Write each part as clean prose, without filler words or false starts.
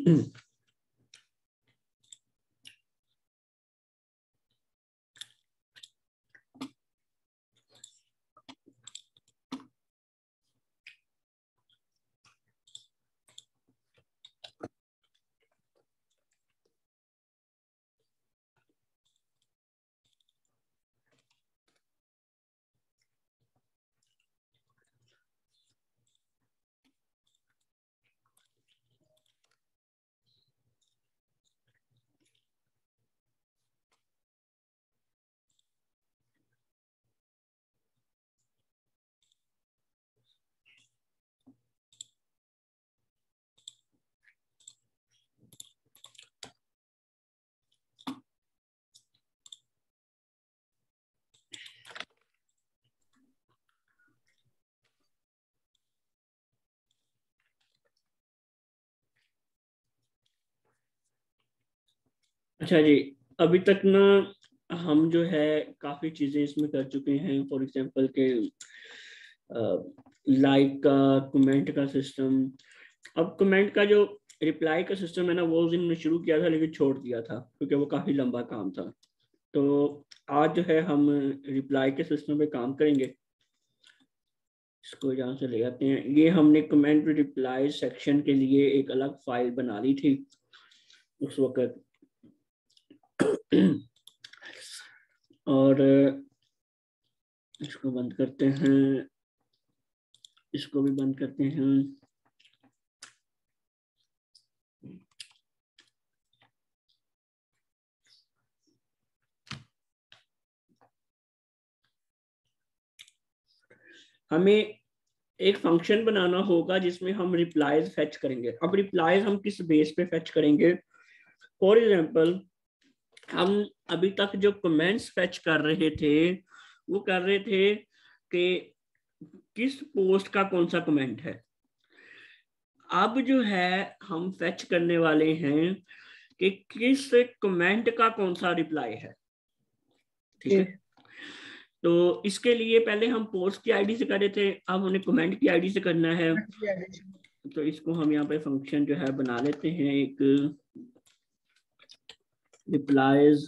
अच्छा जी, अभी तक ना हम जो है काफी चीजें इसमें कर चुके हैं। फॉर एग्जांपल के लाइक का, कमेंट का सिस्टम। अब कमेंट का जो रिप्लाई का सिस्टम है ना, वो उस दिन में शुरू किया था लेकिन छोड़ दिया था क्योंकि वो काफी लंबा काम था। तो आज जो है हम रिप्लाई के सिस्टम पे काम करेंगे। इसको यहाँ से ले आते हैं। ये हमने कमेंट रिप्लाई सेक्शन के लिए एक अलग फाइल बना ली थी उस वक्त। और इसको बंद करते हैं, इसको भी बंद करते हैं। हमें एक फंक्शन बनाना होगा जिसमें हम रिप्लाईज फेच करेंगे। अब रिप्लाईज हम किस बेस पे फेच करेंगे? फॉर एग्जांपल, हम अभी तक जो कमेंट्स फेच कर रहे थे वो कर रहे थे कि किस पोस्ट का कौन सा कमेंट है। अब जो है हम फेच करने वाले हैं कि किस कमेंट का कौन सा रिप्लाई है। ठीक है, तो इसके लिए पहले हम पोस्ट की आईडी से कर रहे थे, अब हमें कमेंट की आईडी से करना है। तो इसको हम यहाँ पे फंक्शन जो है बना लेते हैं, एक रिप्लाईज,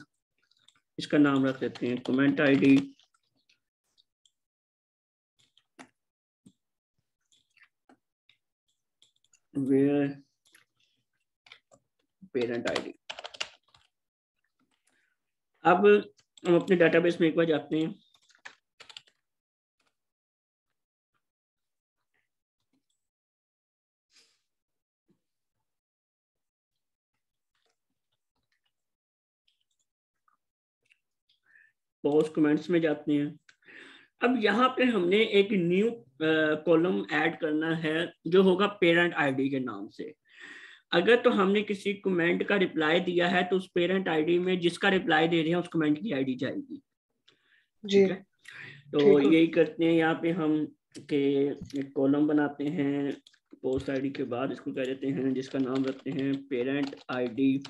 इसका नाम रख देते हैं comment ID. Where parent ID. अब हम अपने डेटाबेस में एक बार जाते हैं। पोस्ट कमेंट्स में जाते हैं। अब यहाँ पे हमने एक न्यू कॉलम ऐड करना है जो होगा पेरेंट आईडी के नाम से। अगर तो हमने किसी कमेंट का रिप्लाई दिया है तो उस पेरेंट आईडी में जिसका रिप्लाई दे रहे हैं उस कमेंट की आईडी जाएगी। ठीक है, तो यही करते हैं। यहाँ पे हम के एक कॉलम बनाते हैं पोस्ट आईडी के बाद, इसको कह देते हैं जिसका नाम रखते हैं पेरेंट आईडी,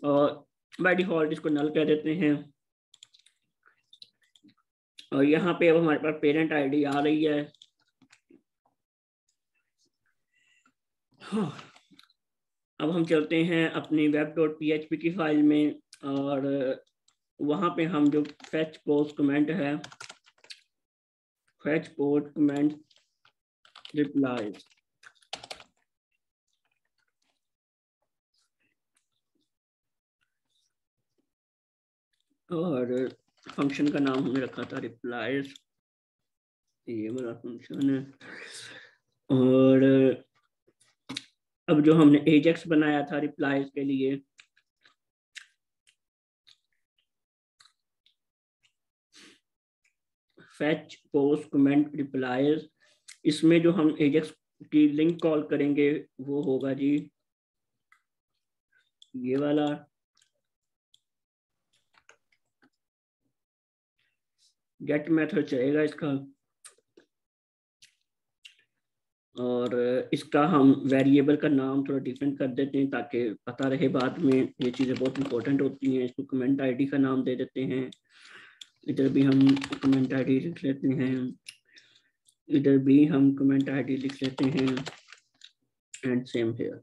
और बाय डिफॉल्ट इसको नल कह देते हैं। और यहाँ पे अब हमारे पास पेरेंट आईडी आ रही है। हाँ, अब हम चलते हैं अपनी web.php की फाइल में, और वहां पे हम जो फेच पोस्ट कमेंट है, फेच पोस्ट कमेंट रिप्लाईज, और फंक्शन का नाम हमने रखा था रिप्लाईज, ये वाला फंक्शन है। और अब जो हमने एजेक्स बनाया था रिप्लाईज के लिए, फेच पोस्ट कमेंट रिप्लाईज, इसमें जो हम एजेक्स की लिंक कॉल करेंगे वो होगा जी ये वाला। गेट मेथड चलेगा इसका, और इसका हम वेरिएबल का नाम थोड़ा डिफरेंट कर देते हैं ताकि पता रहे बाद में। ये चीज़ें बहुत इंपॉर्टेंट होती हैं। इसको कमेंट आईडी का नाम दे देते हैं। इधर भी हम कमेंट आईडी लिख लेते हैं, इधर भी हम कमेंट आईडी लिख लेते हैं, and same here.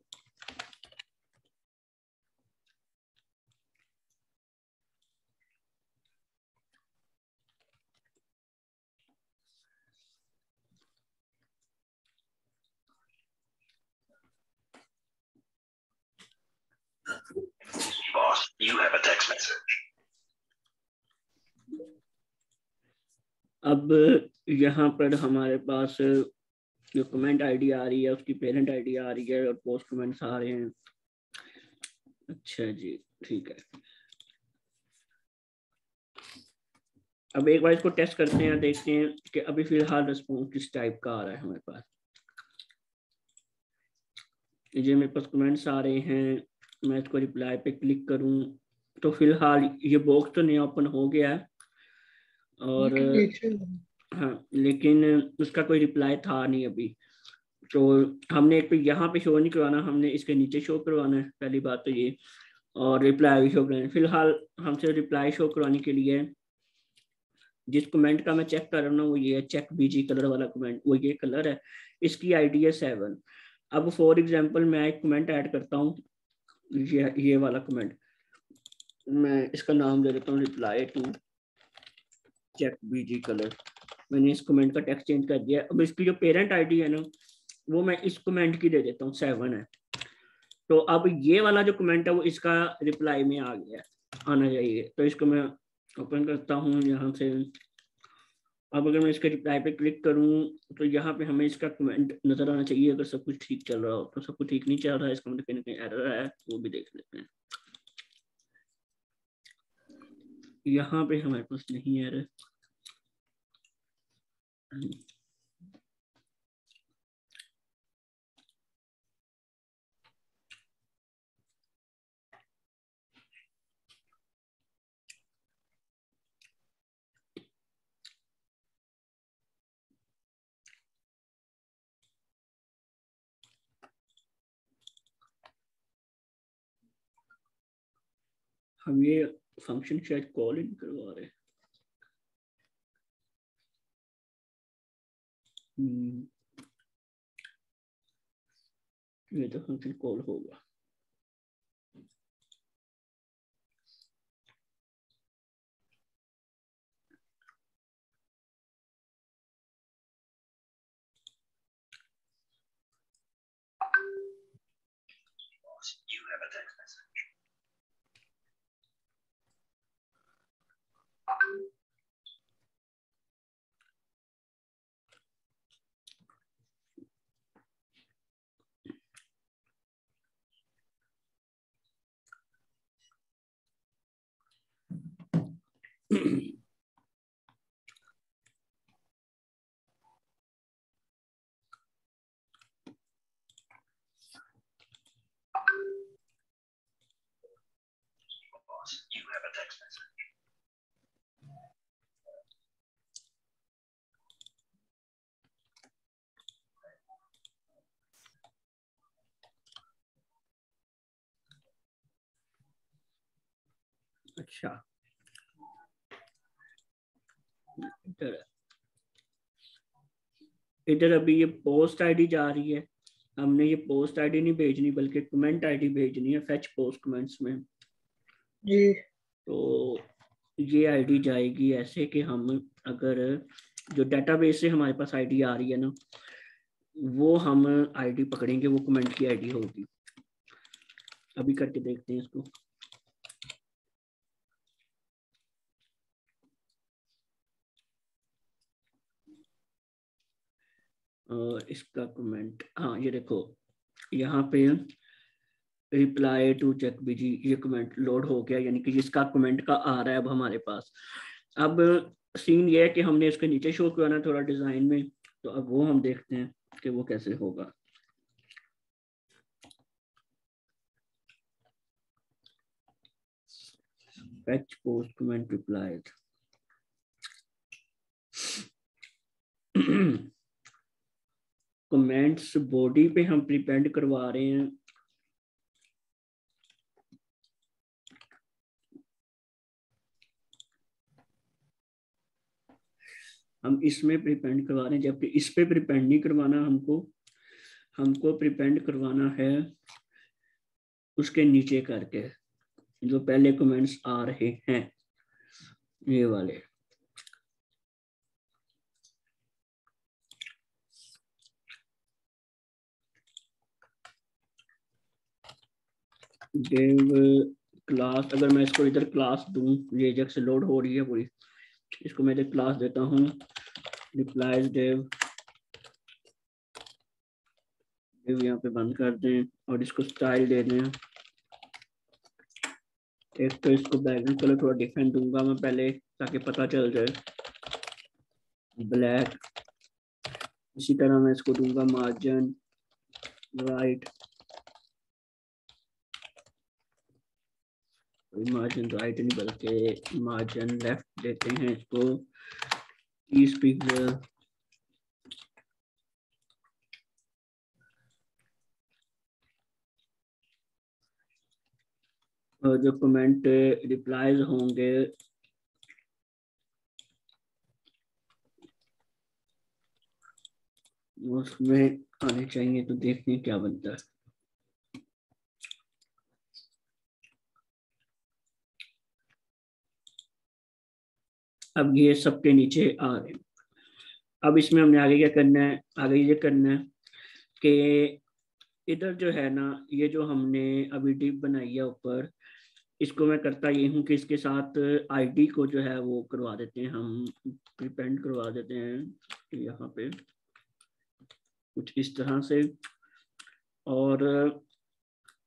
You have a text message. अब यहाँ पर हमारे पास जो कमेंट आईडी आ रही है उसकी पेरेंट आईडी आ रही है और पोस्ट कमेंट्स आ रहे हैं। अच्छा जी, ठीक है। अब एक बार इसको टेस्ट करते हैं, देखते हैं कि अभी फिलहाल रिस्पॉन्स किस टाइप का आ रहा है हमारे पास। ये मेरे पास कमेंट्स आ रहे हैं, मैं इसको रिप्लाई पे क्लिक करूं तो फिलहाल ये बॉक्स तो नहीं ओपन हो गया है और हाँ, लेकिन उसका कोई रिप्लाई था नहीं अभी। तो हमने एक पे यहाँ पे शो नहीं करवाना, हमने इसके नीचे शो करवाना है, पहली बात तो ये, और रिप्लाई भी शो करवाना है। फिलहाल हमसे रिप्लाई शो करवाने के लिए जिस कमेंट का मैं चेक कर रहा हूँ वो ये है, चेक बीजी कलर वाला कमेंट, वो ये कलर है, इसकी आईडी है 7। अब फॉर एग्जांपल मैं एक कमेंट ऐड करता हूँ, ये वाला कमेंट, मैं इसका नाम दे देता हूँ reply to check BG colour. मैंने इस कमेंट का टेक्स्ट चेंज कर दिया। अब इसकी जो पेरेंट आईडी है ना वो मैं इस कमेंट की दे देता हूँ, 7 है। तो अब ये वाला जो कमेंट है वो इसका रिप्लाई में आ गया, आना चाहिए। तो इसको मैं ओपन करता हूँ यहाँ से। अब अगर मैं इसके रिप्लाई पे क्लिक करूँ तो यहाँ पे हमें इसका कमेंट नजर आना चाहिए अगर सब कुछ ठीक चल रहा हो। तो सब कुछ ठीक नहीं चल रहा है, इसका मतलब कहीं ना कहीं एरर है, वो भी देख लेते हैं। यहाँ पे हमारे पास नहीं है एरर। हम ये फंक्शन शायद कॉल ही नहीं करवा रहे। ये तो फंक्शन कॉल होगा। You have a text message. You have a text message. अच्छा, इधर अभी ये पोस्ट आईडी जा रही है। हमने ये पोस्ट आईडी नहीं भेजनी बल्कि कमेंट आईडी भेजनी है फेच पोस्ट कमेंट्स में जी। तो ये आईडी जाएगी ऐसे कि हम अगर जो डेटाबेस से हमारे पास आईडी आ रही है ना वो हम आईडी पकड़ेंगे, वो कमेंट की आईडी होगी। अभी करके देखते हैं इसको। इसका कमेंट, हाँ ये देखो यहाँ पे रिप्लाई टू चेक बीजी, ये कमेंट लोड हो गया, यानी कि इसका कमेंट का आ रहा है अब हमारे पास। अब सीन ये है कि हमने इसके नीचे शो करना है थोड़ा डिजाइन में, तो अब वो हम देखते हैं कि वो कैसे होगा। fetch post comment replied comments body पे हम प्रिपेंड करवा रहे हैं। हम इसमें प्रिपेंड करवा रहे हैं, जबकि इस पे प्रिपेंड नहीं करवाना हमको प्रिपेंड करवाना है उसके नीचे करके जो पहले कमेंट्स आ रहे हैं, ये वाले। div क्लास, अगर मैं इसको इधर क्लास दूं, ये एजेक्स से लोड हो रही है पूरी, इसको मैं इधर क्लास देता हूँ रिप्लाइज डिव, डिव यहाँ पे बंद कर दें और इसको स्टाइल दे दें। एक तो इसको बैकग्राउंड कलर थोड़ा डिफरेंट दूंगा मैं पहले, ताकि पता चल जाए, ब्लैक। इसी तरह मैं इसको दूंगा मार्जिन राइट, मार्जिन राइट नहीं बल्कि मार्जिन लेफ्ट देते हैं इसको 30 पिक्सल। और जो कमेंट रिप्लाईज होंगे उसमें आने चाहिए, तो देखते हैं क्या बनता है। अब ये सबके नीचे आ रहे हैं। अब इसमें हमने आगे क्या करना है, आगे ये करना है कि इधर जो है ना, ये जो हमने अभी डिप बनाई है ऊपर, इसको मैं करता ये हूँ कि इसके साथ आईडी को जो है वो करवा देते हैं, हम प्रीपेंड करवा देते हैं यहाँ पे कुछ इस तरह से, और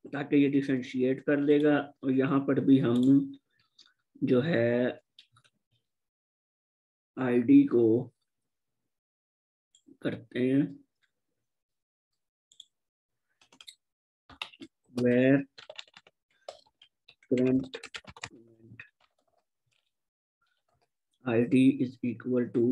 ताकि ये डिफरेंशिएट कर लेगा। और यहाँ पर भी हम जो है आईडी को करते हैं where current id is equal to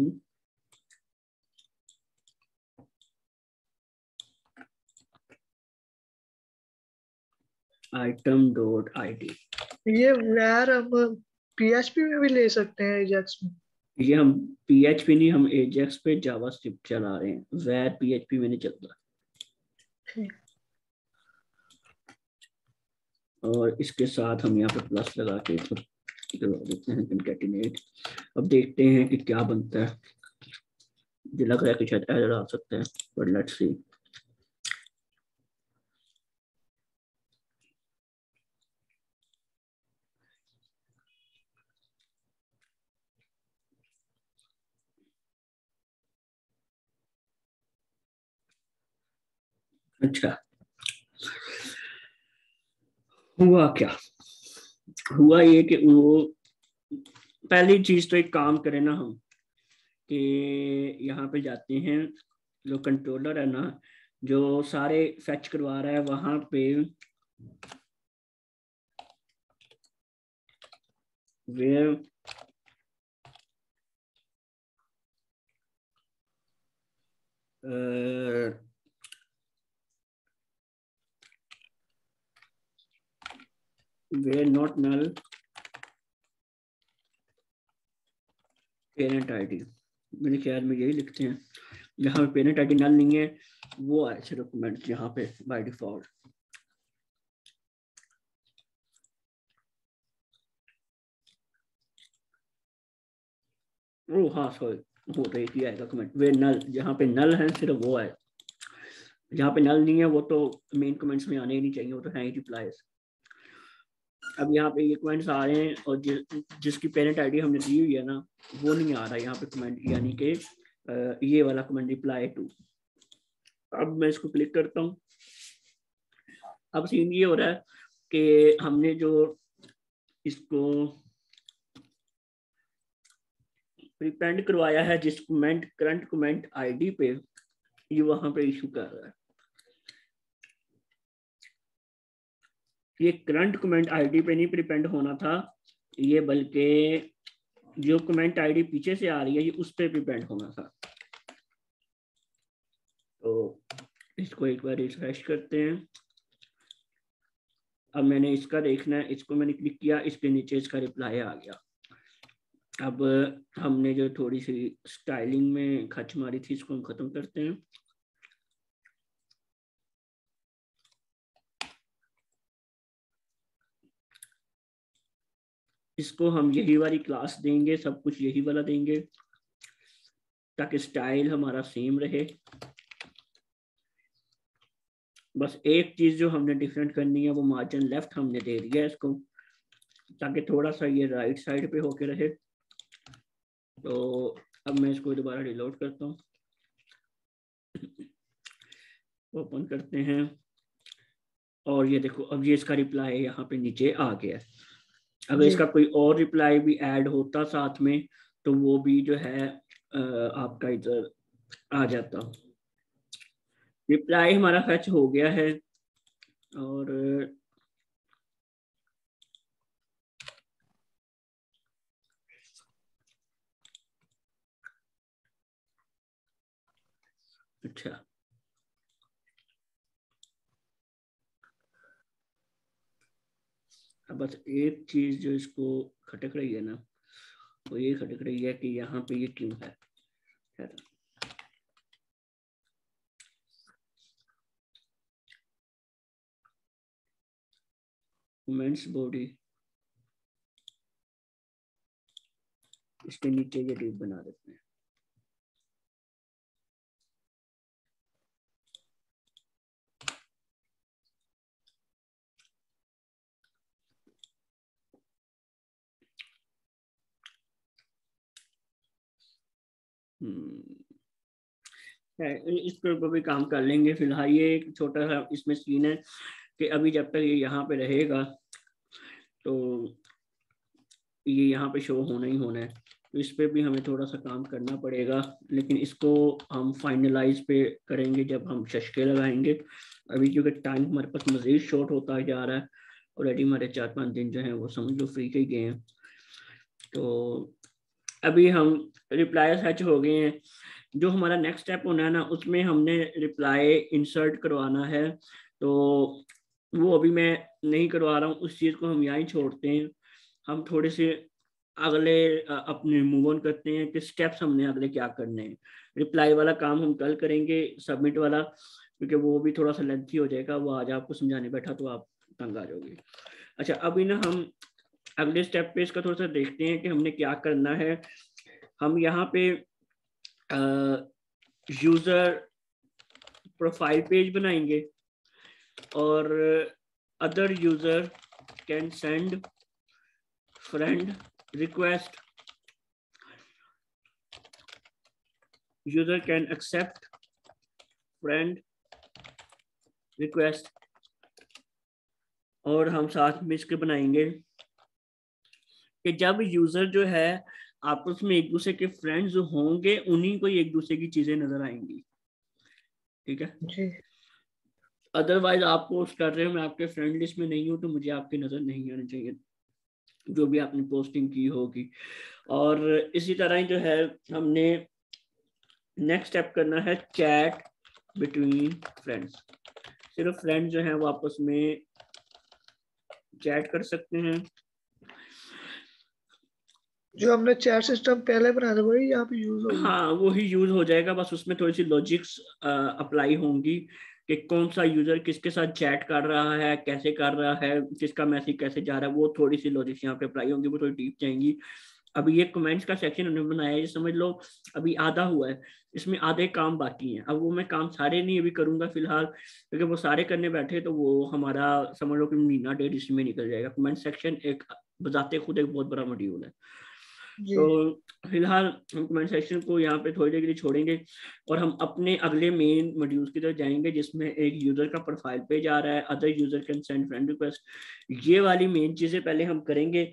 item dot id। ये where हम PHP में भी ले सकते हैं एजेक्स में? ये हम PHP नहीं, हम एजेक्स पे जावास्क्रिप्ट चला रहे हैं, where PHP में नहीं चलता। और इसके साथ हम यहाँ पे प्लस लगा के करवा देते हैं concatenate। अब देखते हैं कि क्या बनता है। मुझे लग रहा है कि शायद एरर आ सकता है, बट लेट्स सी। अच्छा, हुआ क्या, हुआ ये कि वो पहली चीज तो एक काम करें ना हम कि यहाँ पे जाते हैं, जो कंट्रोलर है ना जो सारे फेच करवा रहा है, वहां पे where where not null parent ID, मेरे ख्याल में यही लिखते हैं। यहाँ पे पेरेंट आईडी नल नहीं है, वो है सिर्फ कमेंट यहाँ पे बाय डिफॉल्ट। ओ हाँ सॉरी, वो तो एक ही आएगा कमेंट, वे नल, जहाँ पे नल है सिर्फ वो है, जहाँ पे नल नहीं है वो तो मेन कमेंट्स में आने ही नहीं चाहिए, वो तो है ही रिप्लाईज। अब यहाँ पे ये कमेंट्स आ रहे हैं और जिसकी पेरेंट आईडी हमने दी हुई है ना वो नहीं आ रहा है यहाँ पे कमेंट, यानी कि ये वाला कमेंट रिप्लाई टू। अब मैं इसको क्लिक करता हूँ। अब सीन ये हो रहा है कि हमने जो इसको प्रीपेंड करवाया है जिस कमेंट करंट कमेंट आईडी पे, ये वहां पे इशू कर रहा है। ये करंट कमेंट आईडी पे नहीं प्रीपेंड होना था, ये बल्कि जो कमेंट आईडी पीछे से आ रही है ये उस पे प्रीपेंड होना था। तो इसको एक बार रिफ्रेश करते हैं। अब मैंने इसका देखना है, इसको मैंने क्लिक किया, इसके नीचे इसका रिप्लाई आ गया। अब हमने जो थोड़ी सी स्टाइलिंग में खच मारी थी इसको हम खत्म करते हैं। इसको हम यही वाली क्लास देंगे, सब कुछ यही वाला देंगे ताकि स्टाइल हमारा सेम रहे। बस एक चीज जो हमने डिफरेंट करनी है वो मार्जिन लेफ्ट हमने दे दिया है इसको, ताकि थोड़ा सा ये राइट साइड पे होके रहे। तो अब मैं इसको दोबारा रिलोड करता हूँ, ओपन करते हैं, और ये देखो अब ये इसका रिप्लाई यहाँ पे नीचे आ गया। अगर इसका कोई और रिप्लाई भी ऐड होता साथ में तो वो भी जो है आपका इधर आ जाता। रिप्लाई हमारा फैच हो गया है, और अच्छा अब बस एक चीज जो इसको खटक रही है ना, वो ये खटक रही है कि यहाँ पे ये क्यों है। कमेंट्स बॉडी, इसके नीचे ये डिव बना देते हैं। इस पर भी काम कर लेंगे। फिलहाल ये एक छोटा सा इसमें सीन है कि अभी जब तक ये यहाँ पे रहेगा तो ये यहाँ पे शो होना ही होना है, तो इस पे भी हमें थोड़ा सा काम करना पड़ेगा, लेकिन इसको हम फाइनलाइज पे करेंगे जब हम शशके लगाएंगे। अभी क्योंकि टाइम हमारे पास मजीद शॉर्ट होता जा रहा है, ऑलरेडी हमारे 4-5 दिन जो हैं वो समझ लो फ्री के ही गए हैं। तो अभी हम रिप्लाई सच हो गए हैं। जो हमारा नेक्स्ट स्टेप होना है ना, उसमें हमने रिप्लाई इंसर्ट करवाना है, तो वो अभी मैं नहीं करवा रहा हूँ, उस चीज़ को हम यहाँ ही छोड़ते हैं। हम थोड़े से अगले अपने मूव ऑन करते हैं कि स्टेप्स हमने अगले क्या करने हैं। रिप्लाई वाला काम हम कल करेंगे, सबमिट वाला, क्योंकि वो भी थोड़ा सा लेंथी हो जाएगा, वो आज आपको समझाने बैठा तो आप तंग आ जाओगे। अच्छा अभी ना हम अगले स्टेप पे इसका थोड़ा सा देखते हैं कि हमने क्या करना है। हम यहाँ पे यूजर प्रोफाइल पेज बनाएंगे, और other user can send friend request, user can accept friend request, और हम साथ में इसके बनाएंगे कि जब यूजर जो है आपस में एक दूसरे के फ्रेंड्स होंगे, उन्हीं को एक दूसरे की चीजें नजर आएंगी। ठीक है जी। अदरवाइज आप पोस्ट कर रहे हो, मैं आपके फ्रेंड लिस्ट में नहीं हूँ, तो मुझे आपकी नजर नहीं आनी चाहिए जो भी आपने पोस्टिंग की होगी। और इसी तरह ही जो है हमने नेक्स्ट स्टेप करना है चैट बिटवीन फ्रेंड्स। सिर्फ फ्रेंड्स जो हैं वो आपस में चैट कर सकते हैं। जो हमने चैट सिस्टम पहले बनाया था वही यहाँ पे यूज होगा। हाँ वही यूज हो जाएगा, बस उसमें थोड़ी सी लॉजिक्स अप्लाई होंगी कि कौन सा यूजर किसके साथ चैट कर रहा है, कैसे कर रहा है, किसका मैसेज कैसे जा रहा है, वो थोड़ी सी लॉजिक्स यहाँ पे अप्लाई होंगी, वो थोड़ी डीप जाएंगी। अभी ये कमेंट्स का सेक्शन उन्होंने बनाया है, समझ लो अभी आधा हुआ है, इसमें आधे काम बाकी हैं। अब वो मैं काम सारे नहीं अभी करूंगा फिलहाल, क्योंकि वो सारे करने बैठे तो वो हमारा समझ लो कि महीना डेढ़ इसमें निकल जाएगा। कमेंट सेक्शन एक बजाते खुद एक बहुत बड़ा मॉड्यूल है। तो फिलहाल हम कमेंट सेक्शन को यहाँ पे थोड़ी देर के लिए छोड़ेंगे, और हम अपने अगले मेन मॉड्यूल्स की तरफ जाएंगे, जिसमें एक यूजर का प्रोफाइल पेज आ रहा है, other user can send friend request. ये वाली मेन चीजें पहले हम करेंगे,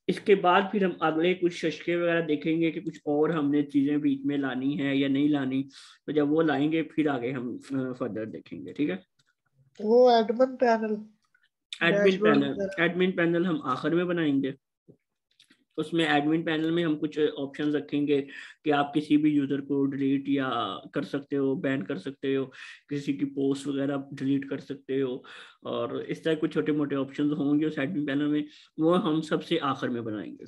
इसके बाद फिर हम अगले कुछ शशके वगैरह देखेंगे कि कुछ और हमने चीजें बीच में लानी है या नहीं लानी। तो जब वो लाएंगे फिर आगे हम फर्दर देखेंगे। ठीक है वो एडमिन पैनल हम आखिर में बनाएंगे। उसमें एडमिन पैनल में हम कुछ ऑप्शंस रखेंगे कि आप किसी भी यूजर को डिलीट या कर सकते हो, बैन कर सकते हो, किसी की पोस्ट वगैरह डिलीट कर सकते हो, और इस तरह कुछ छोटे मोटे ऑप्शंस होंगे उस एडमिन पैनल में, वो हम सबसे आखिर में बनाएंगे।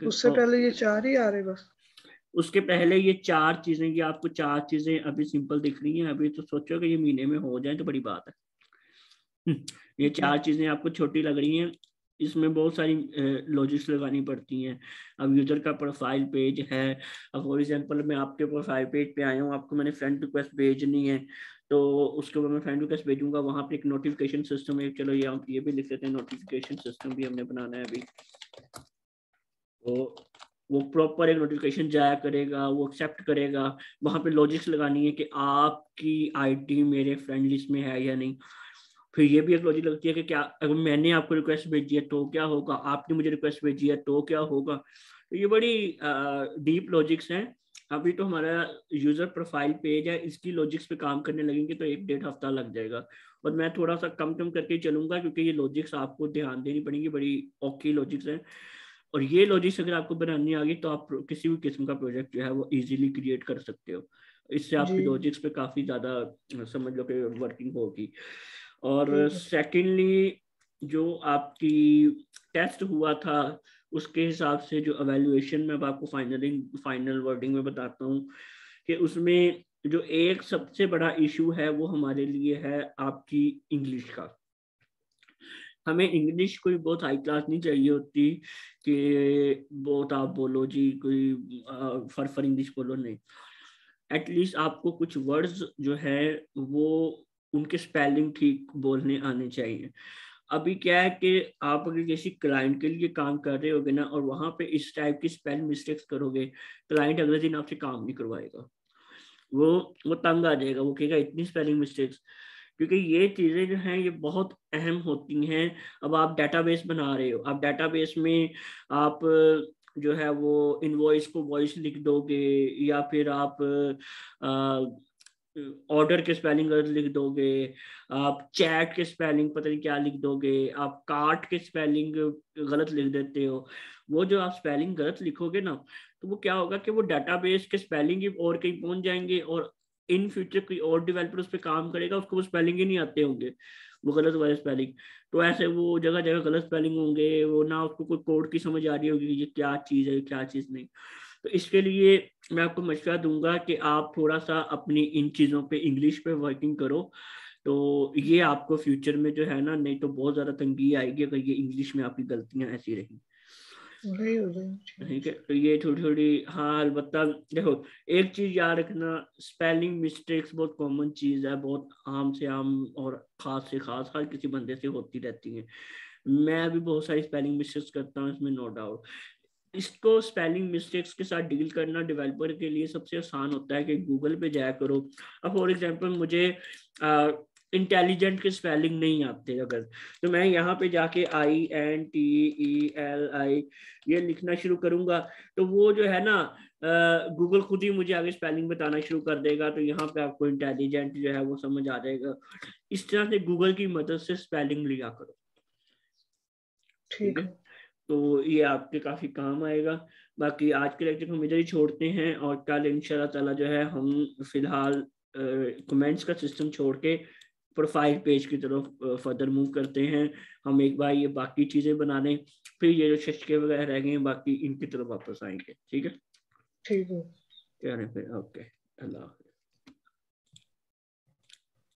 उससे पहले ये 4 ही आ रहे बस। उसके पहले ये 4 चीजें, ये आपको 4 चीजें अभी सिंपल दिख रही हैं, अभी तो सोचो कि ये महीने में हो जाए तो बड़ी बात है। ये 4 चीजें आपको छोटी लग रही हैं, इसमें बहुत सारी लॉजिक्स लगानी पड़ती हैं। अब यूजर का प्रोफाइल पेज है, अब फॉर एग्जांपल मैं आपके प्रोफाइल पेज पे आया हूँ, आपको मैंने फ्रेंड रिक्वेस्ट भेजनी है, तो उसके बाद मैं फ्रेंड रिक्वेस्ट भेजूंगा, वहां पे एक नोटिफिकेशन सिस्टम है, चलो ये भी लिख लेते हैं, नोटिफिकेशन सिस्टम भी हमने बनाना है अभी। तो वो प्रॉपर एक नोटिफिकेशन जाया करेगा, वो एक्सेप्ट करेगा, वहां पे लॉजिक्स लगानी है कि आपकी आईडी मेरे फ्रेंड लिस्ट में है या नहीं। फिर ये भी एक लॉजिक लगती है कि क्या अगर मैंने आपको रिक्वेस्ट भेजी है तो क्या होगा, आपने मुझे रिक्वेस्ट भेजी है तो क्या होगा। तो ये बड़ी डीप लॉजिक्स हैं। अभी तो हमारा यूजर प्रोफाइल पेज है, इसकी लॉजिक्स पे काम करने लगेंगे तो 1-1.5 हफ्ता लग जाएगा, और मैं थोड़ा सा कम कम करके चलूंगा क्योंकि ये लॉजिक्स आपको ध्यान देनी पड़ेगी, बड़ी औखी लॉजिक्स हैं। और ये लॉजिक्स अगर आपको बनानी आ गई तो आप किसी भी किस्म का प्रोजेक्ट जो है वो इजीली क्रिएट कर सकते हो। इससे आपकी जी लॉजिक्स पे काफी ज्यादा समझ लो कि वर्किंग होगी। और ठीक है। सेकेंडली जो आपकी टेस्ट हुआ था उसके हिसाब से जो एवेल्युएशन में अब आपको फाइनल वर्डिंग में बताता हूँ कि उसमें जो एक सबसे बड़ा इशू है वो हमारे लिए है आपकी इंग्लिश का। हमें इंग्लिश कोई बहुत हाई क्लास नहीं चाहिए होती कि बहुत आप बोलो जी कोई फर इंग्लिश बोलो, नहीं। एटलीस्ट आपको कुछ वर्ड्स जो है वो उनके स्पेलिंग ठीक बोलने आने चाहिए। अभी क्या है कि आप अगर किसी क्लाइंट के लिए काम कर रहे होगे ना और वहां पे इस टाइप की स्पेलिंग मिस्टेक्स करोगे, क्लाइंट अगले दिन आपसे काम नहीं करवाएगा, वो तंग आ जाएगा, वो कहेगा इतनी स्पेलिंग मिस्टेक्स। क्योंकि ये चीजें जो हैं ये बहुत अहम होती हैं। अब आप डेटाबेस बना रहे हो, आप डेटाबेस में आप जो है वो इनवॉइस को वॉइस लिख दोगे, या फिर आप ऑर्डर के स्पेलिंग गलत लिख दोगे, आप चैट के स्पेलिंग पता नहीं क्या लिख दोगे, आप कार्ट के स्पेलिंग गलत लिख देते हो। वो जो आप स्पेलिंग गलत लिखोगे ना, तो वो क्या होगा कि वो डेटाबेस के स्पेलिंग ही और कहीं पहुंच जाएंगे, और इन फ्यूचर कोई और डेवलपर उस पर काम करेगा, उसको वो स्पेलिंग ही नहीं आते होंगे, वो गलत वाले स्पेलिंग। तो ऐसे वो जगह जगह गलत स्पेलिंग होंगे, वो ना उसको कोई कोड की समझ आ रही होगी ये क्या चीज़ है क्या चीज़ नहीं। तो इसके लिए मैं आपको मशवरा दूंगा कि आप थोड़ा सा अपनी इन चीज़ों पे इंग्लिश पे वर्किंग करो, तो ये आपको फ्यूचर में जो है ना, नहीं तो बहुत ज़्यादा तंगी आएगी अगर ये इंग्लिश में आपकी गलतियां ऐसी रही। वही हो जाए। ठीक है, तो ये थोड़ी थोड़ी, हाँ अलबत्ता देखो एक चीज याद रखना, स्पेलिंग मिस्टेक्स बहुत कॉमन चीज है, बहुत आम से आम और खास से खास हर किसी बंदे से होती रहती है। मैं भी बहुत सारी स्पेलिंग मिस्टेक्स करता हूँ, इसमें नो डाउट। इसको स्पेलिंग मिस्टेक्स के साथ डील करना डेवलपर के लिए सबसे आसान होता है कि गूगल पे जाया करो। अब फॉर एग्जांपल मुझे इंटेलिजेंट के स्पेलिंग नहीं आते अगर, तो मैं यहाँ पे जाके INTELI ये लिखना शुरू करूंगा, तो वो जो है ना गूगल खुद ही मुझे आगे स्पेलिंग बताना शुरू कर देगा, तो यहाँ पे आपको इंटेलिजेंट जो है वो समझ आ जाएगा। इस तरह से गूगल की मदद से स्पेलिंग लिया करो, ठीक ठीक है। है। तो ये आपके काफी काम आएगा। बाकी आज के लेक्चर को हम इधर ही छोड़ते हैं, और कल इंशाल्लाह ताला जो है हम फिलहाल कमेंट्स का सिस्टम छोड़ के प्रोफाइल पेज की तरफ फर्दर मूव करते हैं। हम एक बार ये बाकी चीजें बना लें, फिर ये जो शशके वगैरह रह गए हैं बाकी इनकी तरफ वापस आएंगे, ठीक है। ठीक है। क्या है फिर, ओके, अल्लाह।